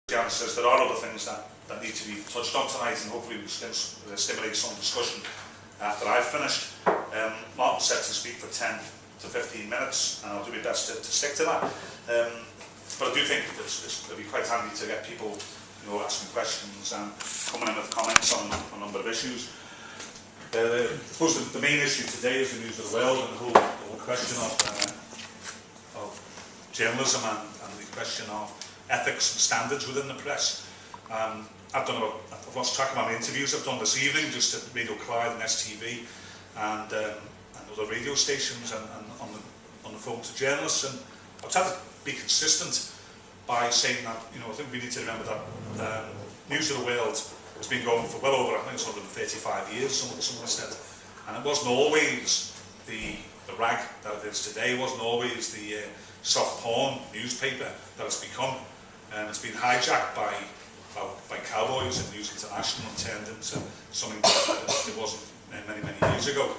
Jan says there are other things that need to be touched on tonight, and hopefully we can stimulate some discussion after I've finished. Martin said to speak for 10 to 15 minutes, and I'll do my best to stick to that. But I do think it'll be quite handy to get people, asking questions and coming in with comments on a number of issues. I suppose the main issue today is the news of the world and the whole question of journalism and the question of ethics and standards within the press. I've lost track of my interviews I've done this evening, just at Radio Clyde and STV and other radio stations and on the phone to journalists. And I've tried to be consistent by saying that, I think we need to remember that News of the World has been going for well over, I think it's 135 years, someone said. And it wasn't always the rag that it is today, it wasn't always the soft porn newspaper that it's become. And it's been hijacked by cowboys and News International and turned into something that it wasn't many years ago.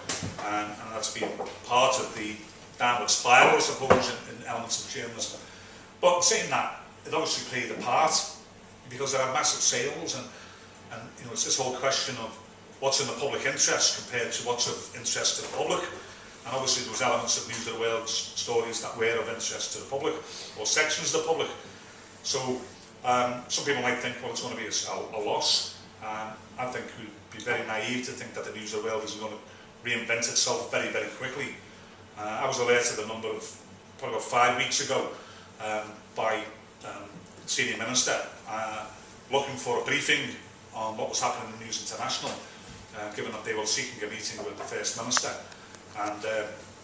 And that's been part of the downward spiral, I suppose, in elements of journalism. But saying that, it obviously played a part because there are massive sales and it's this whole question of what's in the public interest compared to what's of interest to the public. And obviously there was elements of News of the World stories that were of interest to the public or sections of the public. So some people might think, well, it's going to be a loss. I think we'd be very naive to think that the News of the World is going to reinvent itself very quickly. I was alerted a number of, probably about 5 weeks ago, by Senior Minister looking for a briefing on what was happening in News International, given that they were seeking a meeting with the First Minister. And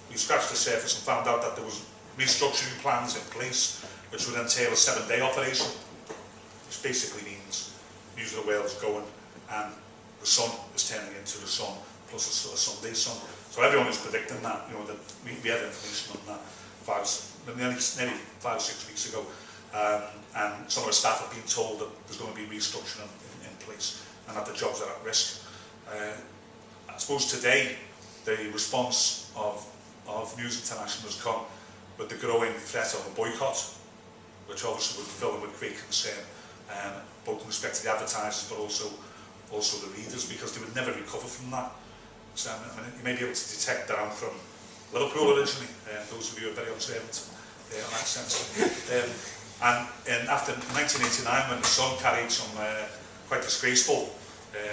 we scratched the surface and found out that there was restructuring plans in place which would entail a 7-day operation, which basically means News of the World is going and the sun is turning into the sun plus a Sunday sun. So everyone is predicting that, that we had information on that nearly 5 or 6 weeks ago, and some of the staff have been told that there's going to be restructuring in place and that the jobs are at risk. I suppose today the response of News International has come with the growing threat of a boycott, which obviously would fill them with great concern, both in respect to the advertisers but also the readers, because they would never recover from that. So, you may be able to detect that I'm from Liverpool originally, those of you who are very observant on accents. And after 1989, when the Sun carried some quite disgraceful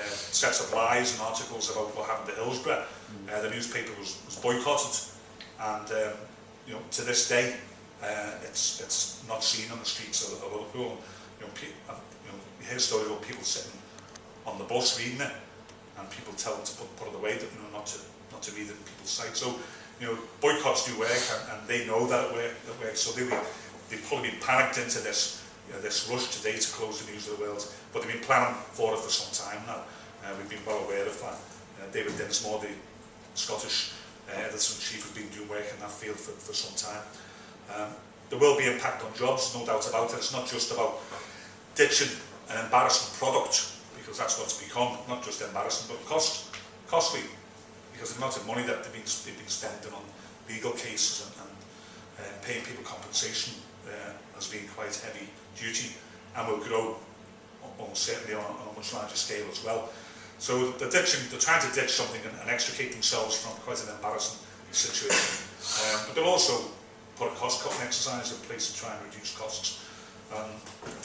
sets of lies and articles about what happened to Hillsborough, the newspaper was boycotted, and to this day it's not seen on the streets of Liverpool. You hear stories about people sitting on the bus reading it, and people tell them to put it away, not to read it in people's sight. So boycotts do work, and they know that it works. So they've probably been panicked into this this rush today to close the News of the World, but they've been planning for it for some time now. We've been well aware of that. David Dinsmore, the Scottish editor-in-chief, has been doing work in that field for some time. There will be impact on jobs, no doubt about it. It's not just about ditching an embarrassing product, because that's what it's become, not just embarrassing, but costly, because the amount of money that they've been spending on legal cases and paying people compensation has been quite heavy duty, and will grow almost certainly on a much larger scale as well. So they're trying to ditch something and extricate themselves from quite an embarrassing situation. But they'll also put a cost-cutting exercise in place to try and reduce costs. A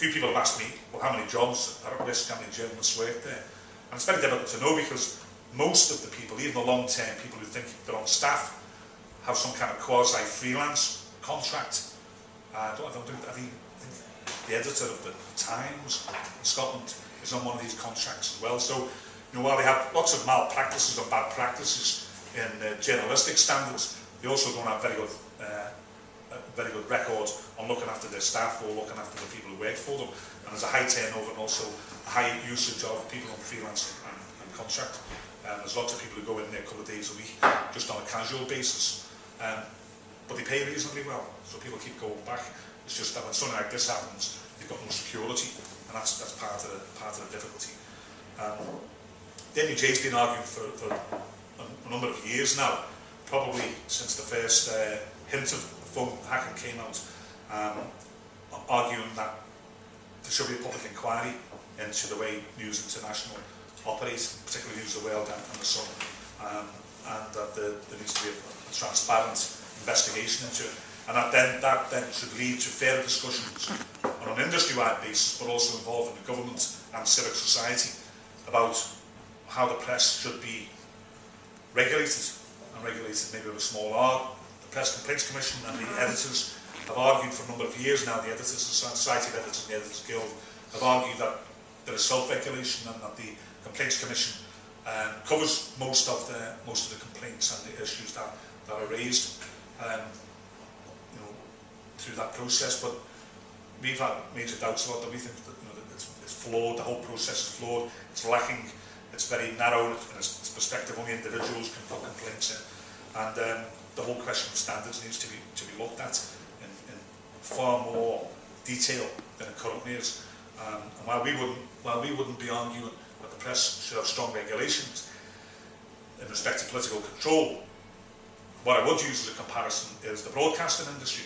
few people have asked me, well, how many jobs are at risk, how many journalists work there? And it's very difficult to know, because most of the people, even the long-term people who think they're on staff, have some kind of quasi-freelance contract. I think the editor of the Times in Scotland is on one of these contracts as well. So, while they have lots of malpractices or bad practices in journalistic standards, they also don't have very good record on looking after their staff or looking after the people who work for them. And there's a high turnover and also a high usage of people on freelance and contract. There's lots of people who go in there a couple of days a week just on a casual basis. But they pay reasonably well, so people keep going back. It's just that when something like this happens, they've got no security, and that's part of the difficulty. The NUJ has been arguing for a number of years now, probably since the first hint of phone hacking came out, arguing that there should be a public inquiry into the way News International operates, particularly News of the World and the Sun, and that there needs to be a transparent investigation into it. And that then should lead to further discussions on an industry-wide basis, but also involving the government and civic society about how the press should be regulated, and regulated maybe with a small r. The Press Complaints Commission and the editors have argued for a number of years now, the Editors Society of Editors and the Editors Guild have argued that there is self-regulation and that the Complaints Commission covers most of the complaints and the issues that are raised through that process. But we've had major doubts about that. We think that, that it's flawed, the whole process is flawed, it's lacking, it's very narrow in its perspective, only individuals can put complaints in, and the whole question of standards needs to be looked at in far more detail than it currently is. And while we wouldn't be arguing that the press should have strong regulations in respect to political control, what I would use as a comparison is the broadcasting industry,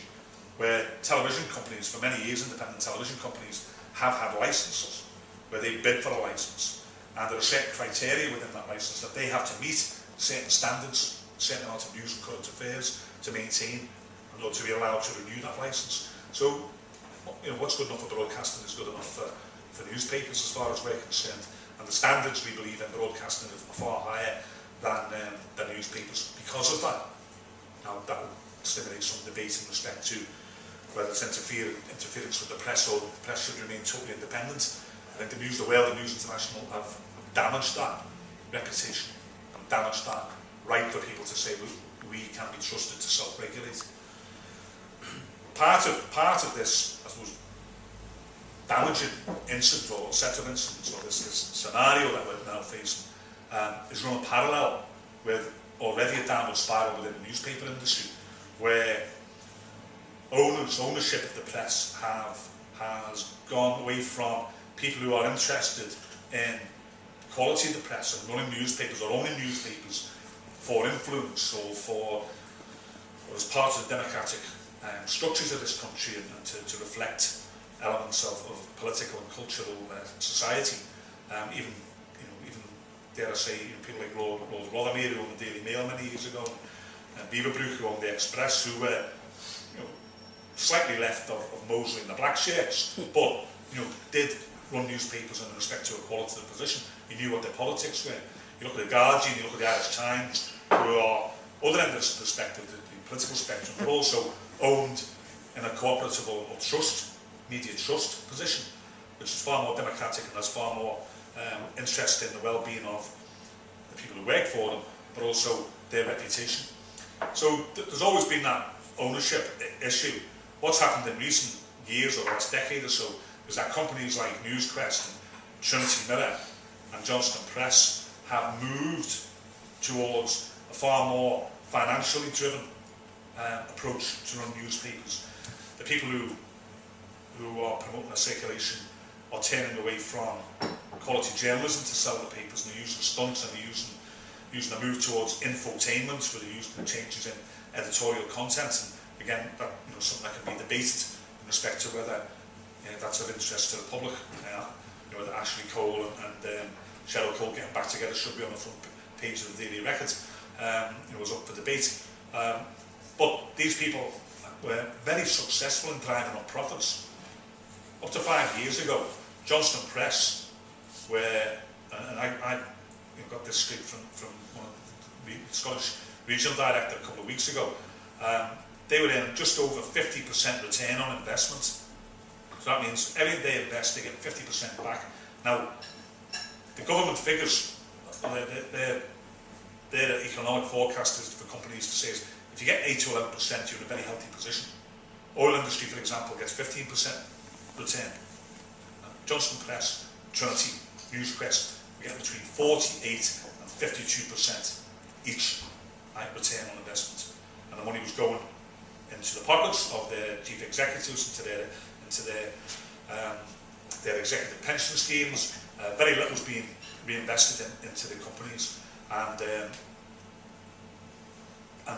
where television companies, for many years independent television companies, have had licenses, where they bid for a license, and there are certain criteria within that license that they have to meet, certain standards, certain amount of news and current affairs to maintain, in order to be allowed to renew that license. So, what's good enough for broadcasting is good enough for newspapers as far as we're concerned, and the standards we believe in broadcasting are far higher than newspapers because of that. Now, that will stimulate some debate in respect to whether it's interference with the press or the press should remain totally independent. I think the News of the World and News International have damaged that reputation and damaged that right for people to say we can be trusted to self-regulate. Part of this, I suppose, damaging incident or set of incidents, or this scenario that we're now facing, is run parallel with already a downward spiral within the newspaper industry, where ownership of the press has gone away from people who are interested in the quality of the press and running newspapers or owning newspapers for influence or as part of the democratic structures of this country and to reflect elements of political and cultural society. Even dare I say, people like Lord Rothermere, who owned the Daily Mail many years ago, and Beaverbrook, who owned the Express, who were slightly left of Mosley and the black shirts, but did run newspapers in respect to a qualitative position. You knew what their politics were. You look at the Guardian, you look at the Irish Times, who are other end of the perspective, the political spectrum, but also owned in a cooperative or trust, media trust position, which is far more democratic and has far more interest in the well-being of the people who work for them, but also their reputation. So there's always been that ownership issue. What's happened in recent years, or the last decade or so, is that companies like Newsquest and Trinity Mirror and Johnston Press have moved towards a far more financially driven approach to run newspapers. The people who are promoting a circulation are turning away from quality journalism to sell the papers, and they're using stunts, and they're using a move towards infotainment, where they're using changes in editorial content. And again, that something that can be debated in respect to whether that's of interest to the public. Whether Ashley Cole and Cheryl Cole getting back together should be on the front page of the Daily Record. Was up for debate. But these people were very successful in driving up profits. Up to 5 years ago, Johnston Press, where, and I got this straight from one of the Scottish regional director a couple of weeks ago, they were in just over 50% return on investment. So that means everything they invest, they get 50% back. Now, the government figures, their economic forecast is for companies to say is, if you get 8 to 11%, you're in a very healthy position. Oil industry, for example, gets 15% return. Johnston Press, Trinity, Newsquest, we get between 48 and 52% each return on investment. And the money was going into the pockets of their chief executives, into their executive pension schemes. Very little was being reinvested into the companies, and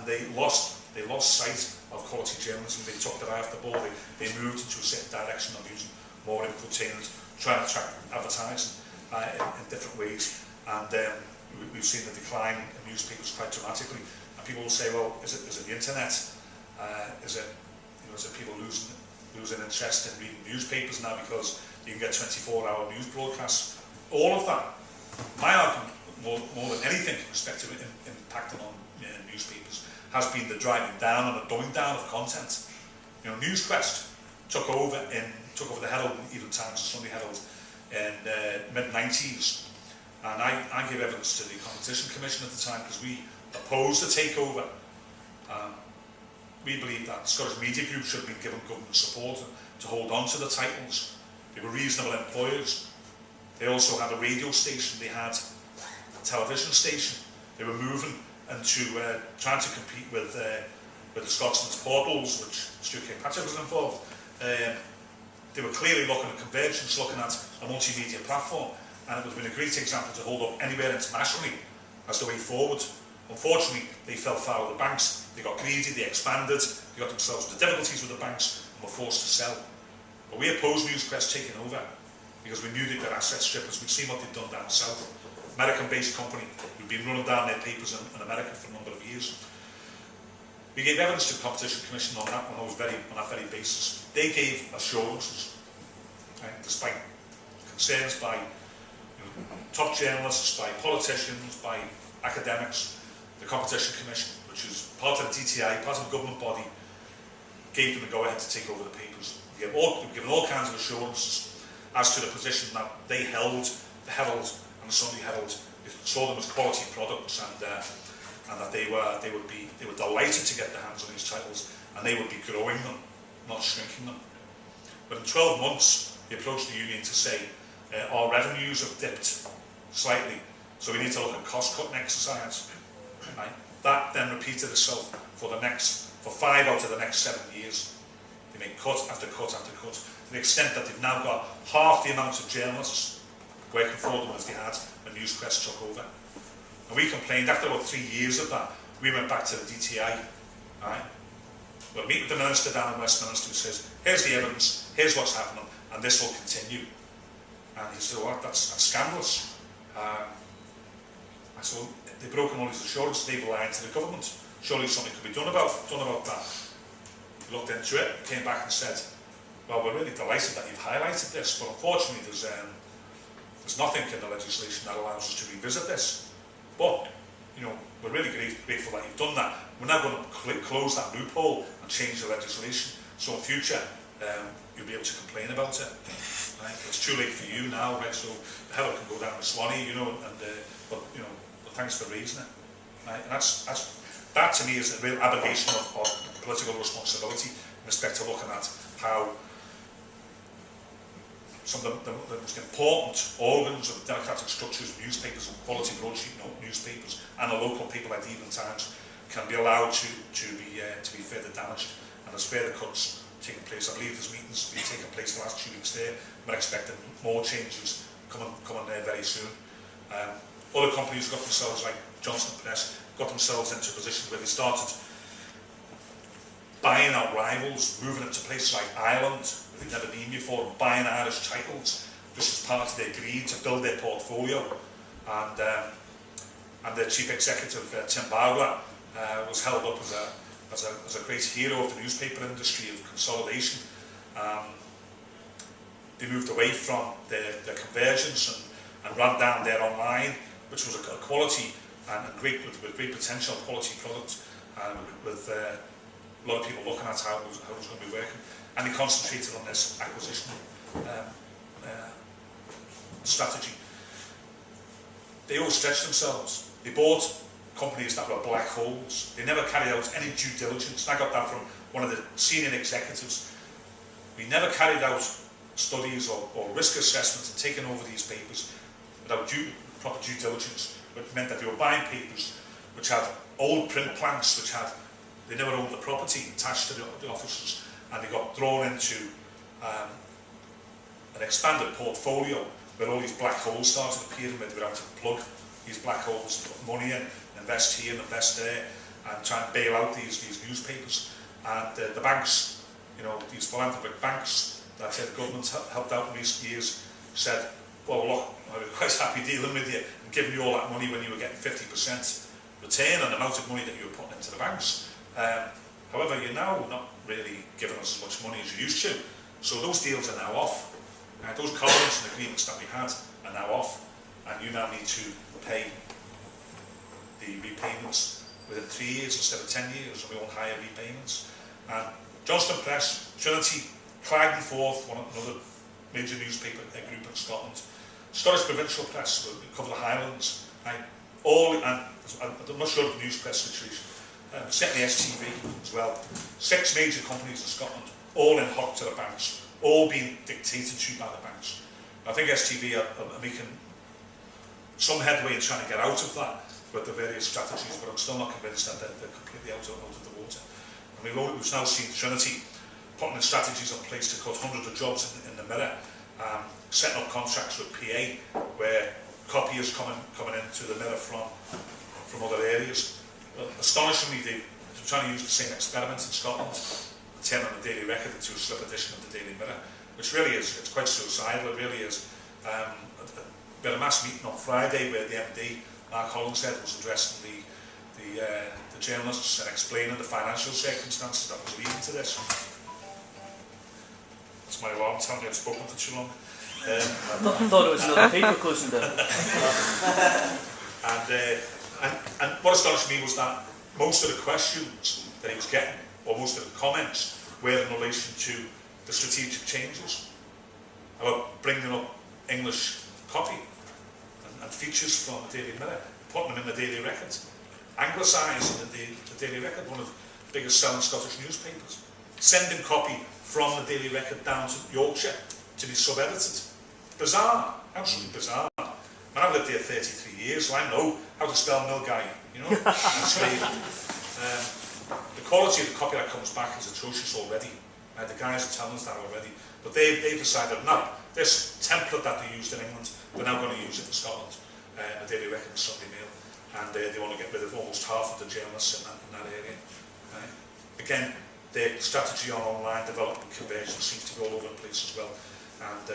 they lost sight of quality journalism. They took their eye off the ball. They moved into a certain direction of using more infotainment, trying to attract advertising in different ways. And we've seen the decline in newspapers quite dramatically. And people will say, well, is it the internet? Is it people losing interest in reading newspapers now because you can get 24-hour news broadcasts? All of that, my argument, more than anything in respect to impacting on newspapers, has been the driving down and the dumbing down of content. You know, Newsquest took over the Herald and Evening Times and Sunday Herald in mid-90s, and I gave evidence to the Competition Commission at the time because we opposed the takeover. We believe that Scottish Media Group should have been given government support to hold on to the titles. They were reasonable employers. They also had a radio station, they had a television station. They were moving into trying to compete with the Scotsman's portals, which Stuart Kirkpatrick was involved. They were clearly looking at convergence, looking at a multimedia platform, and it would have been a great example to hold up anywhere internationally as the way forward. Unfortunately, they fell foul of the banks. They got greedy, they expanded, they got themselves into difficulties with the banks and were forced to sell. But we opposed Newsquest taking over because we knew they were asset strippers. We'd seen what they'd done down south. American-based company who'd been running down their papers in America for a number of years. We gave evidence to the Competition Commission on that on that very basis. They gave assurances, right, despite concerns by top journalists, by politicians, by academics. The Competition Commission, which is part of the DTI, part of the government body, gave them the go-ahead to take over the papers. We've given all kinds of assurances as to the position that they held, the Herald and the Sunday Herald. They saw them as quality products, and that they were delighted to get their hands on these titles, and they would be growing them, not shrinking them. But in 12 months, they approached the union to say our revenues have dipped slightly, so we need to look at cost-cutting exercise. Right? That then repeated itself for 5 out of the next 7 years. They made cut after cut after cut, to the extent that they've now got half the amount of journalists working for them as they had when Newsquest took over. And we complained after about 3 years of that. We went back to the DTI. Right? We'll meet with the minister down in Westminster, who says, here's the evidence, here's what's happening, and this will continue. And he said, well, that's scandalous. I said, well, they've broken all these assurances, they've lied to the government. Surely something could be done about that. We looked into it, came back and said, well, we're really delighted that you've highlighted this, but unfortunately there's nothing in the legislation that allows us to revisit this. But, we're really grateful that you've done that. We're now going to close that loophole and change the legislation. So in future, you'll be able to complain about it. Right? It's too late for you now, right? So the Herald can go down to Swanee, but thanks for raising it. Right? And that to me is a real abrogation of political responsibility in respect to looking at how some of the most important organs of democratic structures, newspapers and quality broadsheet newspapers, and the local people like the Evening Times can be allowed to be further damaged. And there's further cuts taking place. I believe there's meetings been taking place the last 2 weeks there. We're expecting more changes coming there very soon. Other companies got themselves, like Johnson Press, got themselves into a position where they started buying out rivals, moving it to places like Ireland, where they've never been before, and buying Irish titles, just as part of their greed to build their portfolio. And their chief executive, Tim Bowler, was held up as a great hero of the newspaper industry, of consolidation. They moved away from their convergence and ran down their online, which was a quality and with great potential quality product, with a lot of people looking at how it was going to be working. And they concentrated on this acquisition strategy. They overstretched themselves. They bought companies that were black holes. They never carried out any due diligence. And I got that from one of the senior executives. We never carried out studies or risk assessments and taken over these papers without proper due diligence, which meant that they were buying papers which had old print plants, they never owned the property attached to the offices, and they got thrown into an expanded portfolio where all these black holes started appearing, where they were able to plug these black holes, put money in, invest here and invest there, and try and bail out these newspapers. And the banks, these philanthropic banks, that the government helped out in recent years said, well, look, I was quite happy dealing with you and giving you all that money when you were getting 50% return on the amount of money that you were putting into the banks. However, you're now not really giving us as much money as you used to. So those deals are now off. Those covenants and agreements that we had are now off, and you now need to pay the repayments within 3 years instead of 10 years, and we want higher repayments. And Johnston Press, Trinity, Clyde and Forth, another major newspaper group in Scotland, Scottish Provincial Press, we cover the Highlands, and I'm not sure of the news press situation, certainly STV as well. 6 major companies in Scotland, all in hock to the banks, all being dictated to by the banks. I think STV are making some headway in trying to get out of that with the various strategies, but I'm still not convinced that they're completely out of the water. And we've now seen Trinity putting in strategies in place to cut hundreds of jobs in the Mirror, setting up contracts with PA where copiers coming into the Mirror from other areas. Astonishingly, they're trying to use the same experiment in Scotland, turning the Daily Record into a slip edition of the Daily Mirror, which really is, it's quite suicidal. It really is. We had a mass meeting on Friday where the MD, Mark Holleran, was addressing the journalists and explaining the financial circumstances that was leading to this. That's my alarm telling me I've spoken for too long. I thought it was another paper closing down. And what astonished me was that most of the questions that he was getting, or most of the comments, were in relation to the strategic changes about bringing up English copy and features from the Daily Mirror, putting them in the Daily Record, anglicising the Daily Record, one of the biggest selling Scottish newspapers, sending copy from the Daily Record down to Yorkshire to be sub-edited. Bizarre, absolutely bizarre. I've lived here 33 years, so I know how to spell Milgai, you know, and Spade. The quality of the copy that comes back is atrocious already. The guys are telling us that already. But they've decided, no, this template that they used in England, they're now going to use it in Scotland, the Daily Record and Sunday Mail. And they want to get rid of almost half of the journalists in that area. Again, their strategy on online development conversion seems to be all over the place as well. And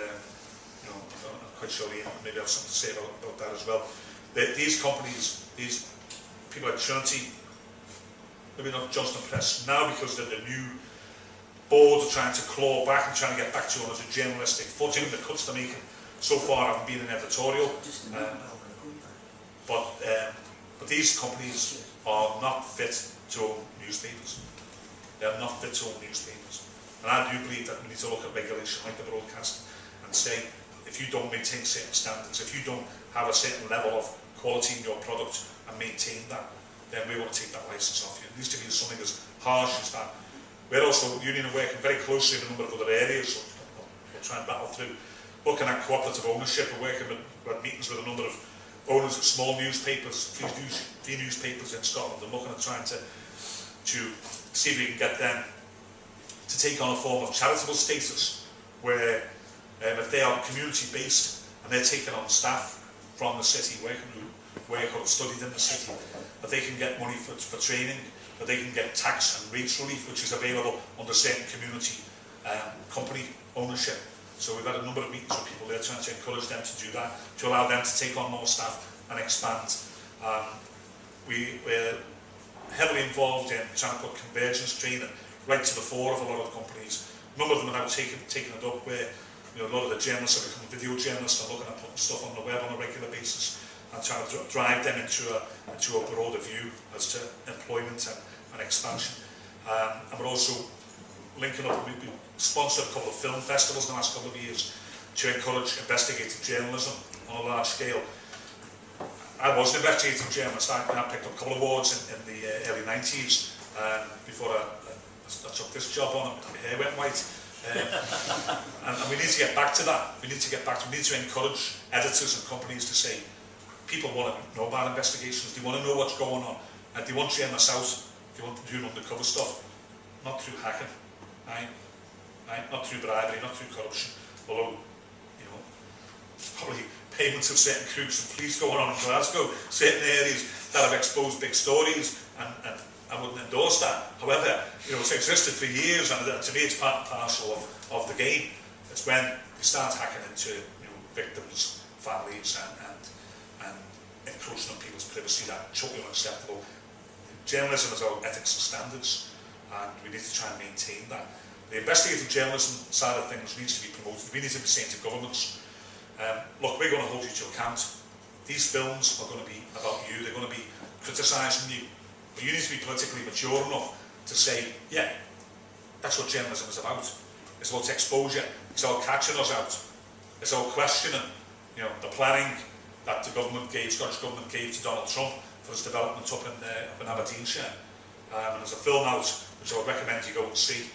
you know, I'm quite sure Ian maybe have something to say about that as well. These companies, these people like Trinity, maybe not Johnston Press, now because they're the new board are trying to claw back and trying to get back to on as a journalistic footing. The cuts they're making so far haven't been an editorial. But these companies are not fit to own newspapers. They are not fit to own newspapers. And I do believe that we need to look at regulation like the broadcast and say, if you don't maintain certain standards, if you don't have a certain level of quality in your product and maintain that, then we want to take that licence off you. It needs to be something as harsh as that. We're also, Union, are working very closely in a number of other areas, so we'll try and battle through. Looking at cooperative ownership, we're working with meetings with a number of owners of small newspapers, free newspapers in Scotland, and looking at trying to see if we can get them to take on a form of charitable status, where if they are community-based and they're taking on staff from the city, work or studied in the city, that they can get money for training, that they can get tax and rates relief, which is available under certain community company ownership. So we've had a number of meetings with people there trying to encourage them to do that, to allow them to take on more staff and expand. We're heavily involved in trying to put convergence training right to the fore of a lot of companies. A number of them are now taking it up where, you know, a lot of the journalists are becoming video journalists and looking at putting stuff on the web on a regular basis and trying to drive them into a broader view as to employment and expansion. And we're also linking up, we sponsored a couple of film festivals in the last couple of years to encourage investigative journalism on a large scale. I was an investigative journalist. I picked up a couple of awards in the early 90s before I took this job on and my hair went white. And we need to get back to that. We need to encourage editors and companies to say, people want to know about investigations, they want to know what's going on, and they want journalists out, they want to do undercover stuff, not through hacking, not through bribery, not through corruption, although, you know, probably payments of certain groups and police going on in Glasgow, certain areas that have exposed big stories, and I wouldn't endorse that. However, you know, it's existed for years, and to me it's part and parcel of the game. It's when they start hacking into victims, families, and encroaching on people's privacy that totally unacceptable. Journalism is about ethics and standards, and we need to try and maintain that. The investigative journalism side of things needs to be promoted. We need to be saying to governments, look, we're going to hold you to account. These films are going to be about you. They're going to be criticising you. But you need to be politically mature enough to say, yeah, that's what journalism is about. It's about exposure. It's about catching us out. It's about questioning, the planning that the Scottish government gave to Donald Trump for his development up in Aberdeenshire. And there's a film out which I would recommend you go and see.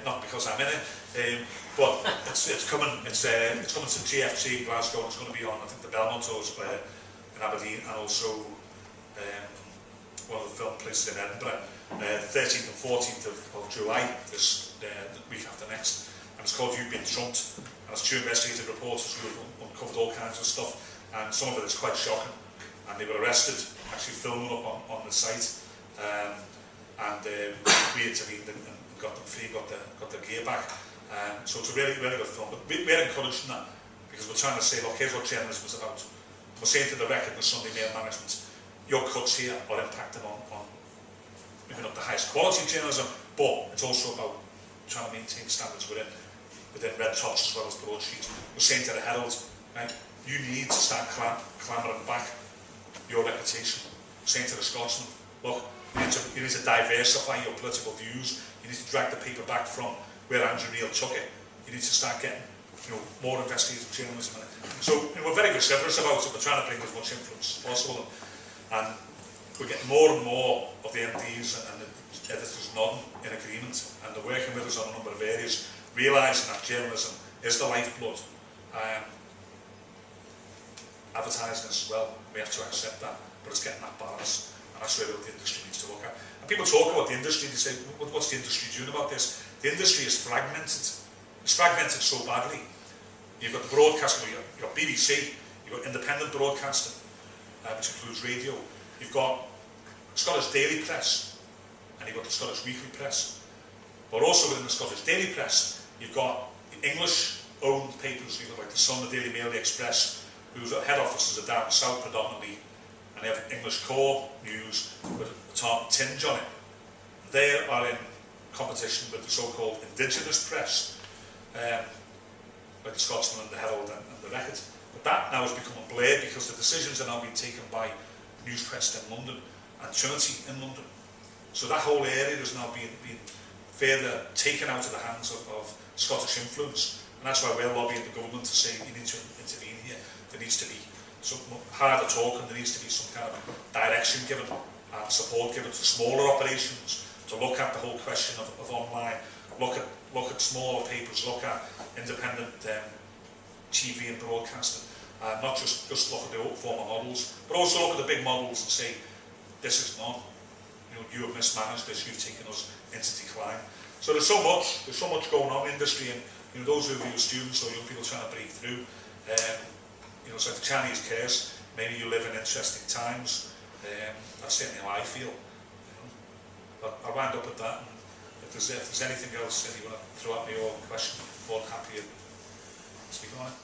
Not because I'm in it, but it's coming. It's coming to GFC in Glasgow. And it's going to be on, I think, the Belmont House in Aberdeen, and also one of the film places in Edinburgh. The 13th and 14th of July, this the week after next, and it's called You've Been Trumped. And it's two investigative reporters who have uncovered all kinds of stuff, and some of it is quite shocking. And they were arrested, actually filming up on the site, and we intervened and got them free, got their gear back. So it's a really, really good film. But we're encouraging that, because we're trying to say, look, here's what journalism is about. We're saying to the Record and Sunday Mail management, your cuts here are impacting on maybe not the highest quality journalism, but it's also about trying to maintain standards within red tops as well as broadsheets. We're saying to the Herald, right, you need to start clambering back your reputation. We're saying to the Scotsman, look, you need to diversify your political views. You need to drag the paper back from where Andrew Neil took it. You need to start getting more investigative journalism in it. So we're very vociferous about it. We're trying to bring as much influence as possible. And we're getting more and more of the MDs and the editors nodding in agreement, and they're working with us on a number of areas, realising that journalism is the lifeblood. Advertising as well, we have to accept that, but it's getting that balance, and that's really what the industry needs to look at. And people talk about the industry, they say, what's the industry doing about this? The industry is fragmented. It's fragmented so badly. You've got the broadcasting, you've got BBC, you've got independent broadcasting, which includes radio. You've got Scottish Daily Press, and you've got the Scottish Weekly Press. But also within the Scottish Daily Press, you've got the English-owned papers, like the Sun, the Daily Mail, the Express, whose head offices are down south predominantly, and they have English core news with a top tinge on it. They are in competition with the so-called indigenous press, like the Scotsman and the Herald and the Record. But that now has become a blur, because the decisions are now being taken by News Press in London and Trinity in London. So that whole area is now being further taken out of the hands of Scottish influence. And that's why we're lobbying the government to say, you need to intervene here. There needs to be some harder talking, there needs to be some kind of direction given and support given to smaller operations to look at the whole question of online, look at smaller papers, look at independent TV and broadcasting. Not just look at the old former models, but also look at the big models and say, this is not, you have mismanaged this, you've taken us into decline. So there's so much going on in industry, and those of you who are students or young people trying to break through, it's like the Chinese curse, maybe you live in interesting times. That's certainly how I feel. But I'll wind up at that, and if there's anything else that you want to throw at me or question, I'm more than happy to speak on it.